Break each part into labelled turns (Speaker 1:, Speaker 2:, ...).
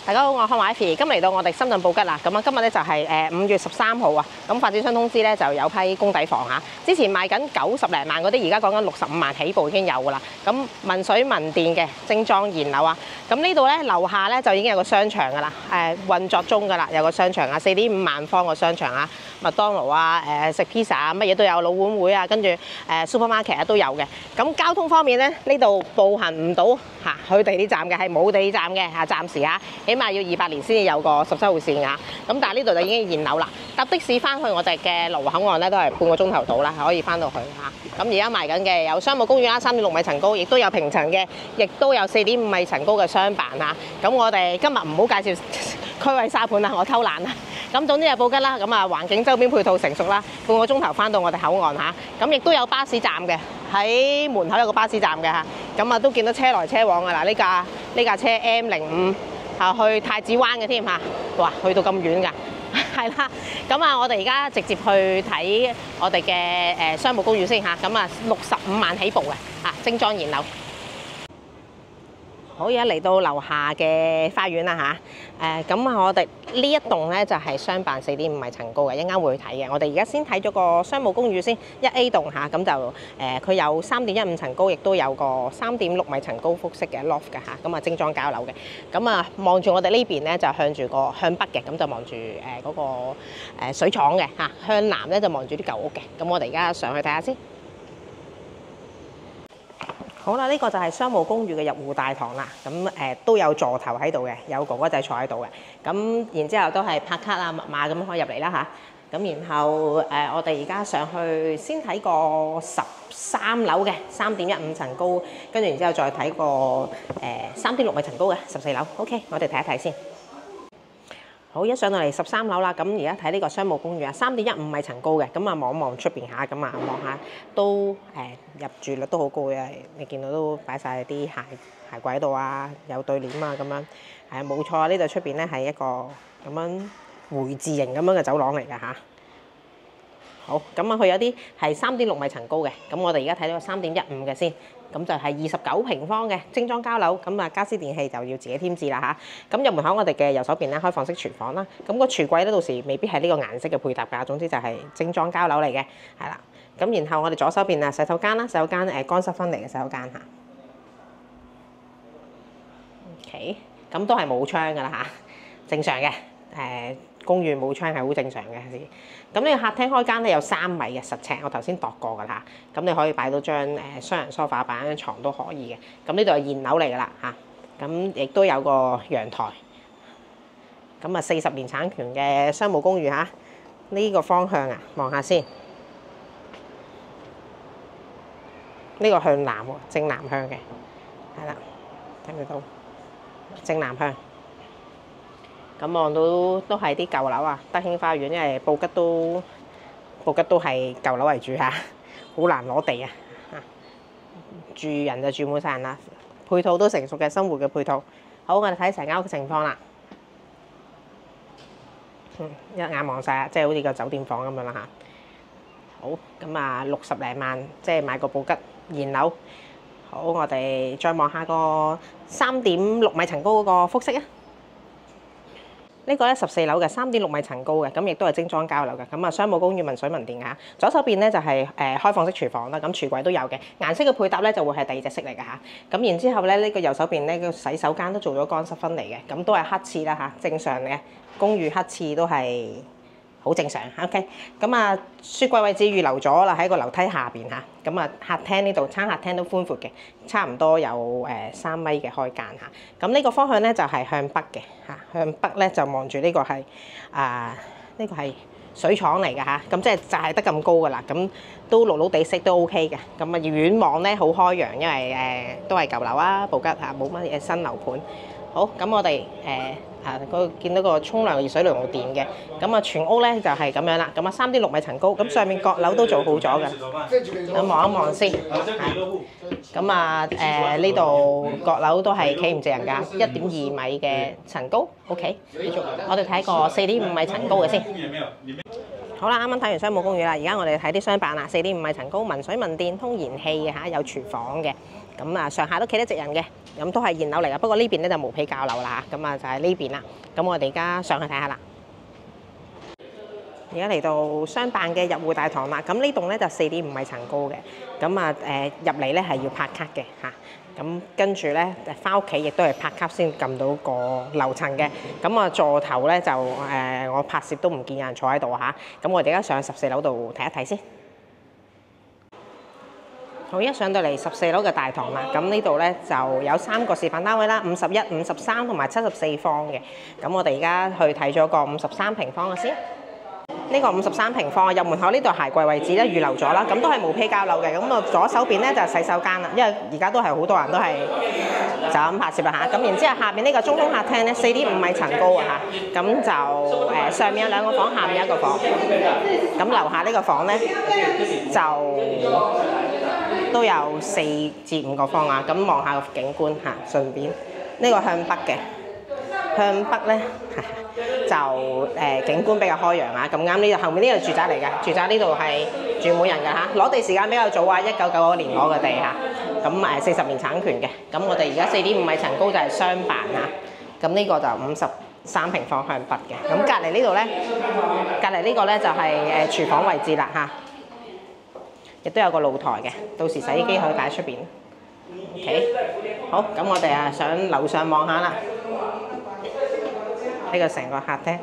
Speaker 1: 大家好，我係康華 Ivy， 今日嚟到我哋深圳布吉啦。咁啊，今日咧就係5月13號啊。咁發展商通知咧就有批公底房嚇，之前賣緊90零萬嗰啲，而家講緊65萬起步已經有㗎啦。咁民水民電嘅精裝現樓啊。咁呢度咧樓下咧就已經有個商場㗎啦，運作中㗎啦，有個商場啊，4.5萬方個商場啊，麥當勞啊，食 pizza 啊，乜嘢都有，老碗會啊，跟住supermarket 啊都有嘅。咁交通方面咧，呢度步行唔到嚇去地鐵站嘅，係冇地鐵站嘅嚇，暫時嚇，起碼要200年先至有個17號線啊。咁但係呢度就已經現樓啦，搭的士翻去我哋嘅羅湖口岸咧都係半個鐘頭到啦，可以翻到去嚇。咁而家賣緊嘅有商務公寓啦，3.6米層高，亦都有平層嘅，亦都有4.5米層高嘅商辦嚇。咁我哋今日唔好介紹區位沙盤啦，我偷懶啦。咁總之係布吉啦，咁啊環境周邊配套成熟啦，半個鐘頭翻到我哋口岸嚇。咁亦都有巴士站嘅，喺門口有個巴士站嘅嚇。咁啊都見到車來車往㗎啦，呢架車 M05 嚇去太子灣嘅添嚇，哇去到咁遠㗎，係啦。咁啊我哋而家直接去睇我哋嘅商務公寓先嚇。咁啊65萬起步嘅嚇，精裝現樓。好，而家嚟到樓下嘅花園啦嚇，咁我哋呢一棟咧就係商辦4.5米層高嘅，一陣間會去睇嘅。我哋而家先睇咗個商務公寓先，1A 棟嚇，咁就佢有3.15層高，亦都有個3.6米層高複式嘅 loft 嘅嚇，咁啊精裝交樓嘅。咁啊望住我哋呢邊咧就向北嘅，咁就望住嗰個水廠嘅嚇，向南咧就望住啲舊屋嘅。咁我哋而家上去睇下先。好啦，呢個就係商務公寓嘅入戶大堂啦。咁都有座頭喺度嘅，有哥哥仔坐喺度嘅。咁然之後都係拍卡啊、密碼咁可以入嚟啦嚇。咁然後我哋而家上去先睇個13樓嘅3.15層高，跟住然之後再睇個3.6米層高嘅14樓。OK， 我哋睇一睇先。好，一上到嚟13樓啦，咁而家睇呢個商務公寓啊，3.15米層高嘅，咁啊望一望出邊下，咁啊望下都入住率都好高嘅，你見到都擺晒啲鞋櫃喺度啊，有對聯啊咁樣，係冇錯啊，呢度出邊咧係一個咁樣回字形咁樣嘅走廊嚟㗎嚇。好，咁啊佢有啲係3.6米層高嘅，咁我哋而家睇到個3.15嘅先。咁就係29平方嘅精裝交樓，咁啊家私電器就要自己添置啦嚇。咁入門口我哋嘅右手邊咧開放式廚房啦，咁個櫥櫃咧到時未必係呢個顏色嘅配搭㗎，總之就係精裝交樓嚟嘅，係啦。咁然後我哋左手邊啊洗手間啦，洗手間乾濕分離嘅洗手間嚇。OK， 咁都係冇窗㗎啦嚇，正常嘅公寓冇窗係好正常嘅。咁呢個客廳開間咧有3米嘅實尺，我頭先度過㗎啦。咁你可以擺到張雙人梳化，擺張床都可以嘅。咁呢度係現樓嚟㗎啦嚇。咁亦都有個陽台。咁啊40年產權嘅商務公寓嚇。呢個方向啊，望下先。呢個向南喎，正南向嘅，係啦，睇唔睇到？正南向。咁望到都係啲舊樓啊，德興花園，因為布吉都係舊樓為主嚇，好難攞地啊！住人就住滿晒人啦，配套都成熟嘅生活嘅配套。好，我哋睇成間屋嘅情況啦。一眼望晒，即係好似個酒店房咁樣啦嚇。好，咁啊60零萬，即係買個布吉現樓。好，我哋再望下個3.6米層高嗰個複式啊。呢個咧14樓嘅3.6米層高嘅，咁亦都係精裝交樓嘅。咁啊商務公寓民水民電嚇。左手邊咧就係開放式廚房啦，咁櫥櫃都有嘅。顏色嘅配搭咧就會係第二隻色嚟嘅嚇。咁然之後咧呢個右手邊咧個洗手間都做咗乾濕分離嘅，咁都係黑廁啦嚇，正常嘅公寓黑廁都係好正常。OK， 咁啊雪櫃位置預留咗啦，喺個樓梯下邊嚇。咁啊客廳呢度餐客廳都寬闊嘅，差唔多有3米嘅開間嚇。咁呢個方向咧就係向北嘅嚇，向北咧就望住呢個係呢個係水廠嚟嘅嚇。咁即係就係得咁高噶啦，咁都綠綠地色都 OK 嘅。咁啊遠望咧好開揚，因為都係舊樓啊，布吉嚇冇乜嘢新樓盤。好，咁我哋見到個沖涼熱水涼電嘅，咁啊全屋咧就係咁樣啦，咁啊3.6米層高，咁上面閣樓都做好咗嘅，咁望一望先，咁啊呢度閣樓都係企唔直人㗎，1.2米嘅層高 ，OK， 我哋睇個4.5米層高嘅先。好啦，啱啱睇完商務公寓啦，而家我哋睇啲商辦啦，4.5米層高，民水民電通燃氣嘅嚇，有廚房嘅。咁啊上下都企得直人嘅，咁都係現樓嚟嘅。不過呢邊咧就毛坯交樓啦嚇，咁啊就係呢邊啦。咁我哋而家上去睇下啦。而家嚟到商辦嘅入戶大堂啦，咁呢棟咧就4.5米層高嘅，咁啊入嚟咧係要拍卡嘅嚇，咁跟住咧翻屋企亦都係拍卡先撳到個樓層嘅，咁啊座頭咧就我拍攝都唔見有人坐喺度嚇，咁我哋而家上14樓度睇一睇先。好，一上到嚟14樓嘅大堂啦，咁呢度咧就有3個示範單位啦，51、53同埋74方嘅，咁我哋而家去睇咗個53平方嘅先。呢個53平方入門口呢度鞋櫃位置咧預留咗啦，咁都係毛坯交樓嘅。咁啊左手邊咧就係洗手間啦，因為而家都係好多人都係就咁拍攝啦嚇。咁然之後下邊呢個中空客廳咧4.5米層高啊嚇，咁就上面有2個房，下面1個房。咁樓下呢個房咧就都有4至5個方啊。咁望下個景觀嚇，順便呢個向北嘅。向北咧就景觀比較開揚啊，咁啱呢度後面呢個住宅嚟嘅，住宅呢度係住滿人嘅嚇，攞地時間比較早啊，1991年攞嘅地嚇，咁40年產權嘅，咁我哋而家4.5米層高就係商辦啊，咁呢個就53平方向北嘅，咁隔離呢度咧，隔離呢個咧就係廚房位置啦嚇，亦都有個露台嘅，到時洗衣機可以擺喺出邊。OK， 好，咁我哋啊上樓上望下啦。呢個成個客廳，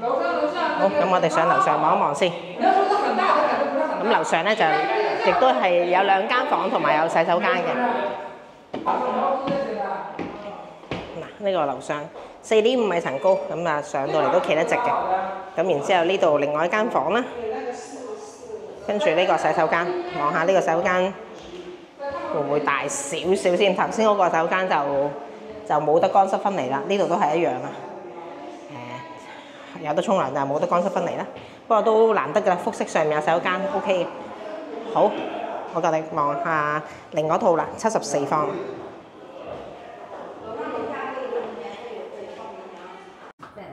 Speaker 1: 好，咁我哋上樓上望一望先。咁樓上咧就亦都係有2間房同埋有洗手間嘅。嗱，呢個樓上4.5米層高，咁啊上到嚟都企得直嘅。咁然之後呢度另外一間房啦，跟住呢個洗手間，望下呢個洗手間會唔會大少少先？頭先嗰個洗手間就冇得乾濕分離啦，呢度都係一樣啊。有得沖涼，但係冇得乾濕分離啦。不過都難得㗎啦，複式上面有洗手間 ，OK 嘅。好，我哋望下另外一套啦，74方。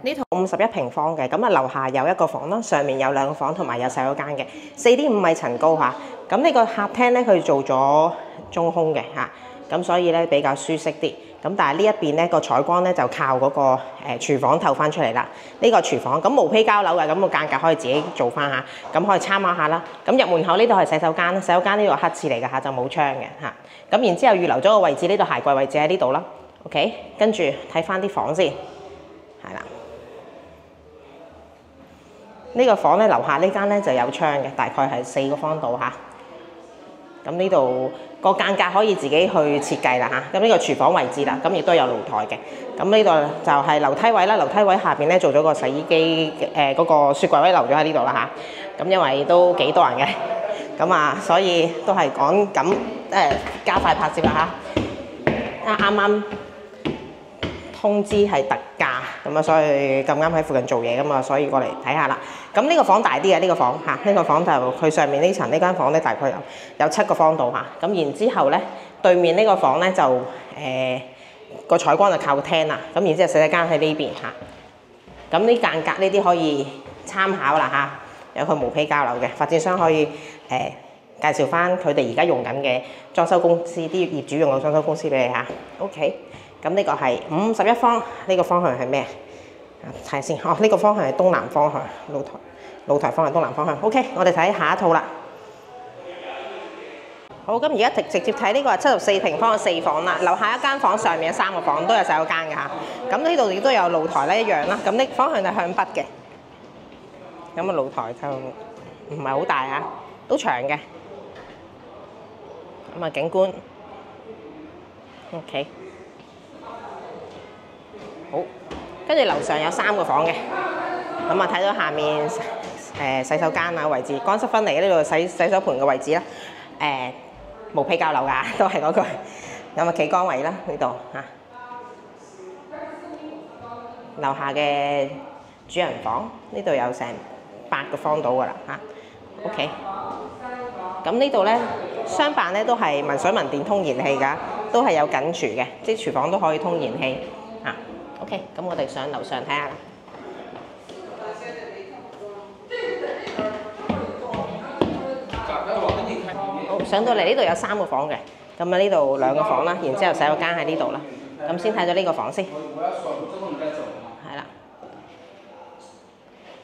Speaker 1: 呢套51平方嘅，咁啊樓下有1個房啦，上面有2個房同埋有洗手間嘅，4.5米層高嚇。咁呢個客廳咧，佢做咗中空嘅嚇，咁所以咧比較舒適啲。咁但係呢一邊咧個採光咧就靠嗰個廚房透翻出嚟啦。呢個廚房咁毛坯交樓嘅，咁個間隔可以自己做翻下，咁可以參考下啦。咁入門口呢度係洗手間，洗手間呢度黑廁嚟嘅嚇，就冇窗嘅嚇。咁然之後預留咗個位置，呢度鞋櫃位置喺呢度啦。OK， 跟住睇翻啲房先，係啦。呢個房咧樓下呢間咧就有窗嘅，大概係4個方度嚇。咁呢度個間隔可以自己去設計啦嚇。咁呢個廚房位置啦，咁亦都有露台嘅。咁呢度就係樓梯位啦，樓梯位下邊咧做咗個洗衣機嗰個雪櫃位留咗喺呢度啦嚇。咁因為都幾多人嘅，咁啊所以都係趕緊加快拍攝啦嚇。啱啱通知係特價，咁啊所以咁啱喺附近做嘢咁啊，所以過嚟睇下啦。咁呢個房大啲嘅，呢個房嚇，呢個房就佢上面呢層呢間房咧大概有7個方度嚇。咁然之後咧對面呢個房咧就個採光就靠廳啦。咁然之後洗手間喺呢邊嚇。咁呢間隔呢啲可以參考啦嚇，有佢毛坯交樓嘅發展商可以介紹翻佢哋而家用緊嘅裝修公司，啲業主用嘅裝修公司俾你嚇。OK。咁呢個係51方，呢個方向係咩？睇下先。哦，呢個方向係東南方向，露台方向東南方向。OK， 我哋睇下一套啦。好，咁而家直接睇呢個係74平方嘅4房啦。樓下一間房，上面有3個房，都有洗手間嘅嚇。咁呢度亦都有露台咧一樣啦。咁呢方向就向北嘅。咁啊露台就唔係好大啊，都長嘅。咁啊景觀 OK。好，跟住樓上有3個房嘅，咁啊睇到下面洗手間啊位置，乾濕分離呢度洗手盆嘅位置啦，毛坯交樓㗎，都係嗰句，咁啊企缸位啦呢度嚇，樓下嘅主人房呢度有成8個方到㗎啦嚇 ，OK， 咁呢度咧商辦咧都係文水文電通燃氣㗎，都係有緊廚嘅，即係廚房都可以通燃氣嚇。OK， 咁我哋上樓上睇下啦。好，上到嚟呢度有3個房嘅，咁啊呢度兩個房啦，然之後洗手間喺呢度啦。咁先睇咗呢個房先，係啦。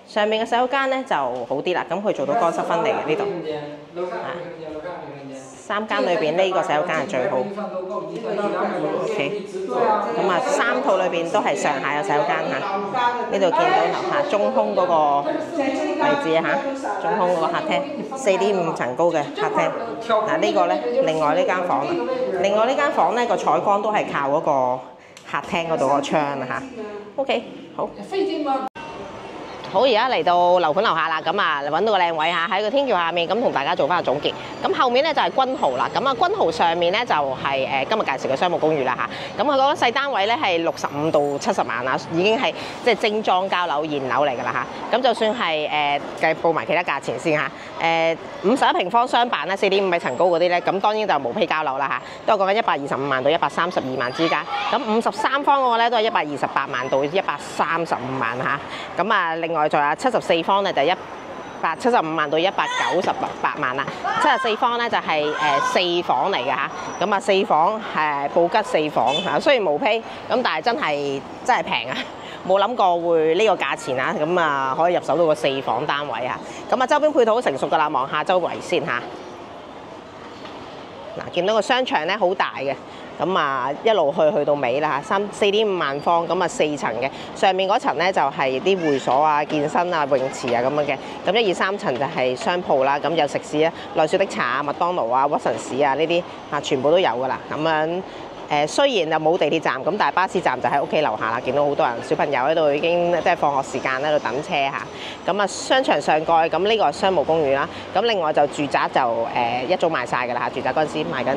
Speaker 1: 上面嘅洗手間咧就好啲啦，咁佢做到乾濕分離嘅呢度。3間裏邊呢個洗手間係最好。OK， 咁啊3套裏邊都係上下有洗手間嚇。呢度見到樓下中空嗰個位置啊嚇，中空嗰個客廳，4.5層高嘅客廳。嗱呢個咧，另外呢間房，另外呢間房咧個採光都係靠嗰個客廳嗰度個窗啊嚇。OK， 好。好，而家嚟到樓盤樓下啦，咁啊揾到個靚位嚇，喺個天橋下面，咁同大家做翻個總結。咁後面咧就係君豪啦，咁啊君豪上面咧就係今日介紹嘅商務公寓啦嚇。咁佢嗰個細單位咧係65到70萬啊，已經係即係精裝交樓現樓嚟㗎啦嚇。咁就算係計報埋其他價錢先嚇，51平方雙板咧4.5米層高嗰啲咧，咁當然就無批交樓啦嚇，都係講緊125萬到132萬之間。咁53方嗰個咧都係128萬到135萬嚇。咁啊另外仲有74方咧就175萬到198萬啦，74方咧就係4房嚟嘅嚇，咁啊4房布吉4房嚇，雖然無批，咁但係真係平啊！冇諗過會呢個價錢啊，咁啊可以入手到個4房單位啊，咁啊周邊配套好成熟㗎啦，望下周圍先嚇。嗱，見到個商場咧好大嘅。咁啊一路去到尾啦嚇，4.5萬方，咁啊4層嘅，上面嗰層咧就係啲會所啊、健身啊、泳池啊咁樣嘅，咁1、2、3層就係商鋪啦，咁有食肆啊、奈雪的茶啊、麥當勞啊、屈臣氏啊呢啲啊全部都有㗎啦，咁樣。雖然就冇地鐵站，咁但係巴士站就喺屋企樓下啦，見到好多人小朋友喺度已經即係放學時間喺度等車嚇。咁啊商場上蓋，咁呢個係商務公寓啦。咁另外就住宅就一早賣晒㗎啦嚇，住宅嗰陣時賣緊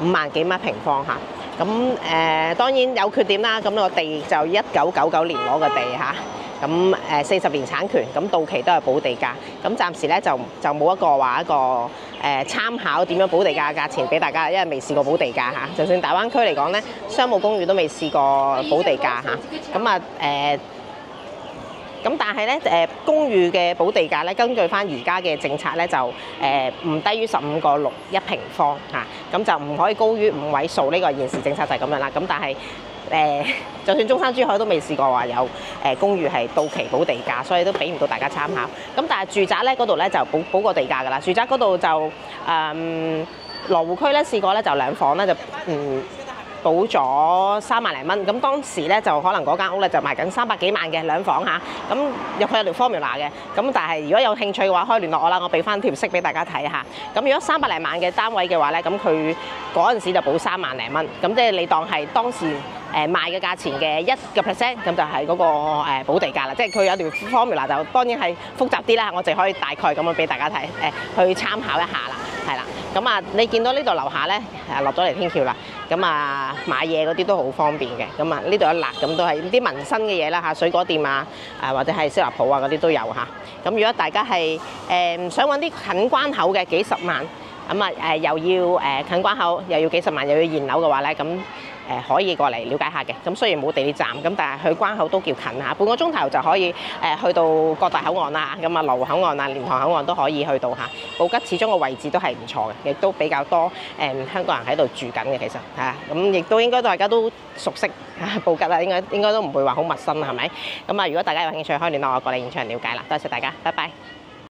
Speaker 1: 5萬幾蚊平方嚇。咁當然有缺點啦，咁個地就1999年攞個地嚇。咁40年產權，咁到期都係補地價。咁暫時咧就冇一個參考點樣補地價嘅價錢俾大家，因為未試過補地價嚇。就算大灣區嚟講咧，商務公寓都未試過補地價嚇。咁啊咁但係咧公寓嘅補地價咧，根據翻而家嘅政策咧，就唔低於15個6一平方嚇，咁就唔可以高於5位數，呢個現時政策就係咁樣啦。咁但係就算中山珠海都未試過話有公寓係到期補地價，所以都俾唔到大家參考。咁但係住宅咧嗰度咧就補過地價㗎啦。住宅嗰度就羅湖區咧試過咧就2房咧就補咗3萬零蚊，咁當時咧就可能嗰間屋咧就賣緊300幾萬嘅2房嚇，咁入去有條 formula 嘅，咁但係如果有興趣嘅話，可以聯絡我啦，我俾翻條息俾大家睇下。咁如果300零萬嘅單位嘅話咧，咁佢嗰陣時就補3萬零蚊，咁即係你當係當時賣嘅價錢嘅1%，咁就係嗰個補地價啦。即係佢有條 formula 就當然係複雜啲啦，我淨可以大概咁樣俾大家睇去參考一下啦，係啦。咁啊，你見到呢度樓下咧落咗嚟天橋啦，咁啊買嘢嗰啲都好方便嘅。咁啊呢度有辣，咁都係啲民生嘅嘢啦嚇，水果店啊，或者係燒臘鋪啊嗰啲都有嚇。咁如果大家係想揾啲近關口嘅幾十萬，咁啊又要近關口又要幾十萬又要現樓嘅話咧，咁可以過嚟了解下嘅。咁雖然冇地鐵站，咁但係去關口都叫近下，半個鐘頭就可以去到各大口岸啦。咁啊羅湖口岸啊、蓮塘口岸都可以去到嚇。布吉始終個位置都係唔錯嘅，亦都比較多香港人喺度住緊嘅，其實嚇。咁亦都應該大家都熟悉布吉啦，應該都唔會話好陌生係咪？咁啊，如果大家有興趣，可以聯絡我過嚟現場了解啦。多謝大家，拜拜。